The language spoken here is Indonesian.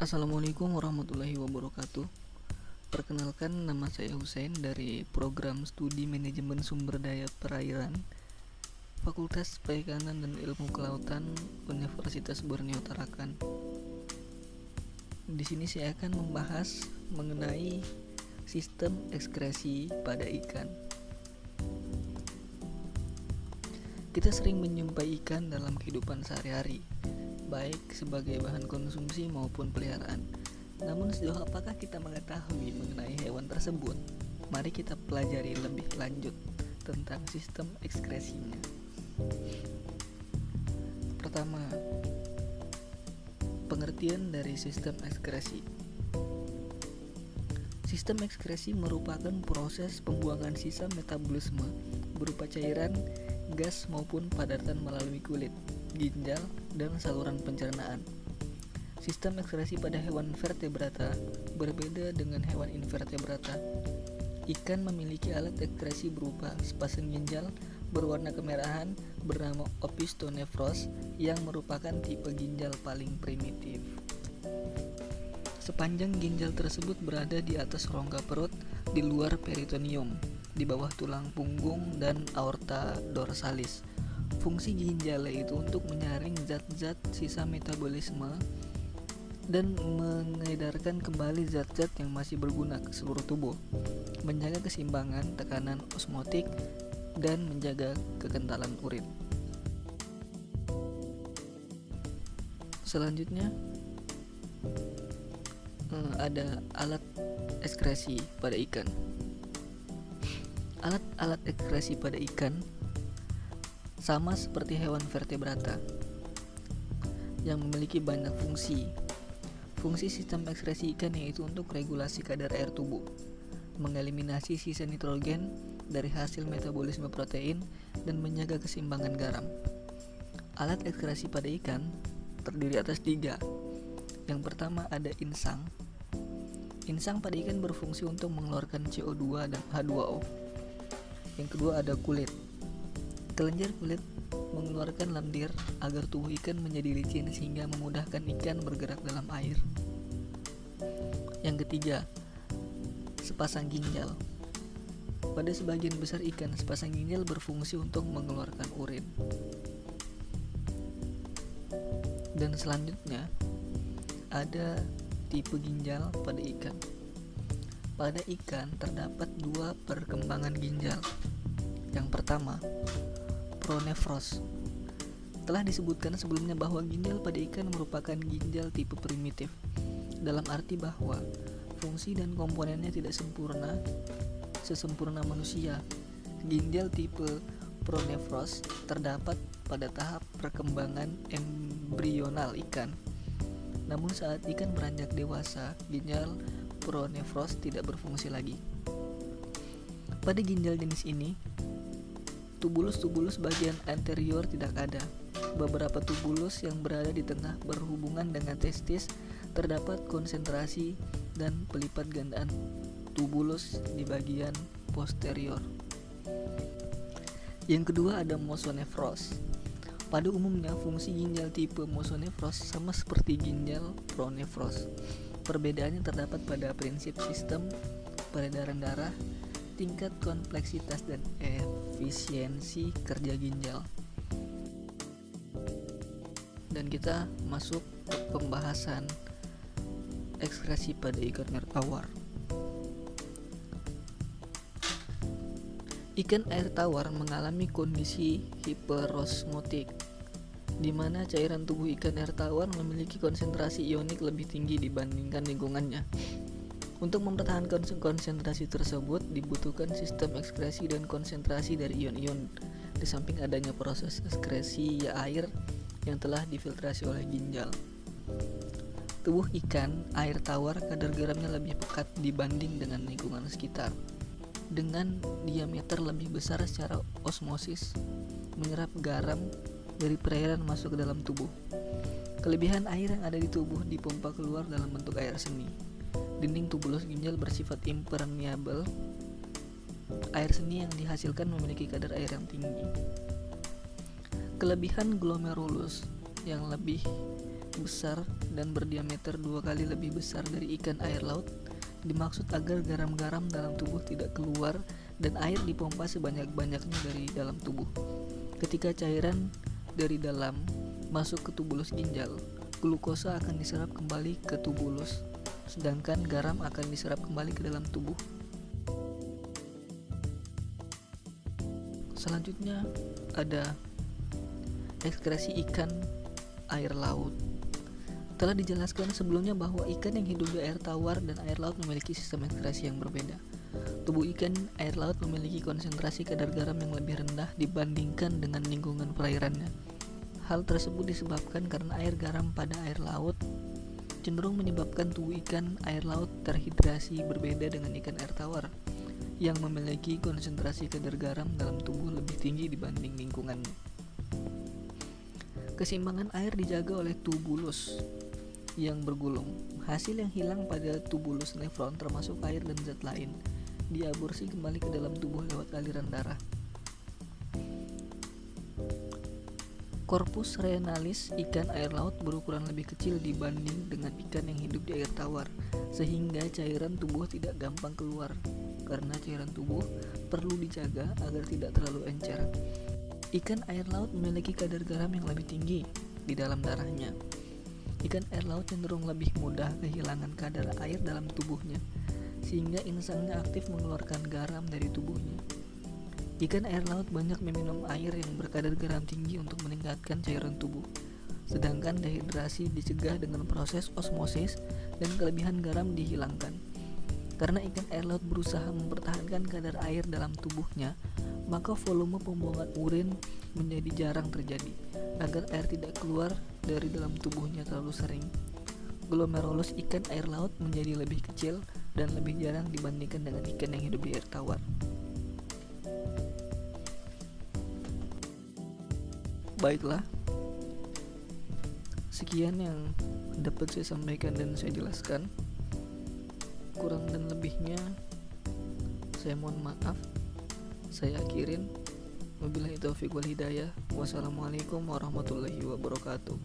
Assalamualaikum warahmatullahi wabarakatuh. Perkenalkan, nama saya Hussein dari Program Studi Manajemen Sumber Daya Perairan Fakultas Perikanan dan Ilmu Kelautan Universitas Borneo Tarakan. Di sini saya akan membahas mengenai sistem ekskresi pada ikan. Kita sering menjumpai ikan dalam kehidupan sehari-hari, baik sebagai bahan konsumsi maupun peliharaan. Namun sejauh apakah kita mengetahui mengenai hewan tersebut? Mari kita pelajari lebih lanjut tentang sistem ekskresinya. Pertama, pengertian dari sistem ekskresi. Sistem ekskresi merupakan proses pembuangan sisa metabolisme berupa cairan, gas maupun padatan melalui kulit, ginjal, dan saluran pencernaan. Sistem ekskresi pada hewan vertebrata berbeda dengan hewan invertebrata. Ikan memiliki alat ekskresi berupa sepasang ginjal berwarna kemerahan bernama opistonefros yang merupakan tipe ginjal paling primitif. Sepanjang ginjal tersebut berada di atas rongga perut, di luar peritoneum, di bawah tulang punggung dan aorta dorsalis. Fungsi ginjal yaitu untuk menyaring zat-zat sisa metabolisme dan mengedarkan kembali zat-zat yang masih berguna ke seluruh tubuh, menjaga keseimbangan tekanan osmotik, dan menjaga kekentalan urin. Selanjutnya ada alat ekskresi pada ikan. Alat-alat ekskresi pada ikan sama seperti hewan vertebrata yang memiliki banyak fungsi. Fungsi sistem ekskresi ikan yaitu untuk regulasi kadar air tubuh, mengeliminasi sisa nitrogen dari hasil metabolisme protein, dan menjaga keseimbangan garam. Alat ekskresi pada ikan terdiri atas 3. Yang pertama ada insang. Insang pada ikan berfungsi untuk mengeluarkan CO2 dan H2O. Yang kedua ada kulit. Kelenjar kulit mengeluarkan lendir agar tubuh ikan menjadi licin sehingga memudahkan ikan bergerak dalam air. Yang ketiga, sepasang ginjal. Pada sebagian besar ikan, sepasang ginjal berfungsi untuk mengeluarkan urin. Dan selanjutnya, ada tipe ginjal pada ikan. Pada ikan terdapat 2 perkembangan ginjal. Yang pertama, pronefros. Telah disebutkan sebelumnya bahwa ginjal pada ikan merupakan ginjal tipe primitif, dalam arti bahwa fungsi dan komponennya tidak sesempurna manusia. Ginjal tipe pronefros terdapat pada tahap perkembangan embrional ikan. Namun saat ikan beranjak dewasa, ginjal pronefros tidak berfungsi lagi. Pada ginjal jenis ini, tubulus bagian anterior tidak ada. Beberapa tubulus yang berada di tengah berhubungan dengan testis. Terdapat konsentrasi dan pelipat gandaan tubulus di bagian posterior. Yang kedua ada mosonefros. Pada umumnya fungsi ginjal tipe mosonefros sama seperti ginjal pronefros. Perbedaannya terdapat pada prinsip sistem peredaran darah, tingkat kompleksitas dan efisiensi kerja ginjal. Dan kita masuk ke pembahasan ekskresi pada ikan air tawar. Ikan air tawar mengalami kondisi hiperosmotik, di mana cairan tubuh ikan air tawar memiliki konsentrasi ionik lebih tinggi dibandingkan lingkungannya. Untuk mempertahankan konsentrasi tersebut dibutuhkan sistem ekskresi dan konsentrasi dari ion-ion, di samping adanya proses ekskresi air yang telah difiltrasi oleh ginjal. Tubuh ikan air tawar kadar garamnya lebih pekat dibanding dengan lingkungan sekitar, dengan diameter lebih besar secara osmosis, menyerap garam dari perairan masuk ke dalam tubuh. Kelebihan air yang ada di tubuh dipompa keluar dalam bentuk air seni. Dinding tubulus ginjal bersifat impermeable. Air seni yang dihasilkan memiliki kadar air yang tinggi. Kelebihan glomerulus yang lebih besar dan berdiameter 2 kali lebih besar dari ikan air laut dimaksud agar garam-garam dalam tubuh tidak keluar dan air dipompa sebanyak-banyaknya dari dalam tubuh. Ketika cairan dari dalam masuk ke tubulus ginjal, glukosa akan diserap kembali ke tubulus, sedangkan garam akan diserap kembali ke dalam tubuh. Selanjutnya ada ekskresi ikan air laut. Telah dijelaskan sebelumnya bahwa ikan yang hidup di air tawar dan air laut memiliki sistem ekskresi yang berbeda. Tubuh ikan air laut memiliki konsentrasi kadar garam yang lebih rendah dibandingkan dengan lingkungan perairannya. Hal tersebut disebabkan karena air garam pada air laut cenderung menyebabkan tubuh ikan air laut terhidrasi, berbeda dengan ikan air tawar yang memiliki konsentrasi kadar garam dalam tubuh lebih tinggi dibanding lingkungannya. Keseimbangan air dijaga oleh tubulus yang bergulung. Hasil yang hilang pada tubulus nefron termasuk air dan zat lain diaborsi kembali ke dalam tubuh lewat aliran darah. Corpus renalis ikan air laut berukuran lebih kecil dibanding dengan ikan yang hidup di air tawar, sehingga cairan tubuh tidak gampang keluar. Karena cairan tubuh perlu dijaga agar tidak terlalu encer. Ikan air laut memiliki kadar garam yang lebih tinggi di dalam darahnya. Ikan air laut cenderung lebih mudah kehilangan kadar air dalam tubuhnya, sehingga insangnya aktif mengeluarkan garam dari tubuhnya. Ikan air laut banyak meminum air yang berkadar garam tinggi untuk meningkatkan cairan tubuh, sedangkan dehidrasi dicegah dengan proses osmosis dan kelebihan garam dihilangkan. Karena ikan air laut berusaha mempertahankan kadar air dalam tubuhnya, maka volume pembuangan urin menjadi jarang terjadi, agar air tidak keluar dari dalam tubuhnya terlalu sering. Glomerulus ikan air laut menjadi lebih kecil dan lebih jarang dibandingkan dengan ikan yang hidup di air tawar. Baiklah, sekian yang dapat saya sampaikan dan saya jelaskan. Kurang dan lebihnya saya mohon maaf. Saya akhirin. Wabillahi taufiq wal hidayah. Wassalamualaikum warahmatullahi wabarakatuh.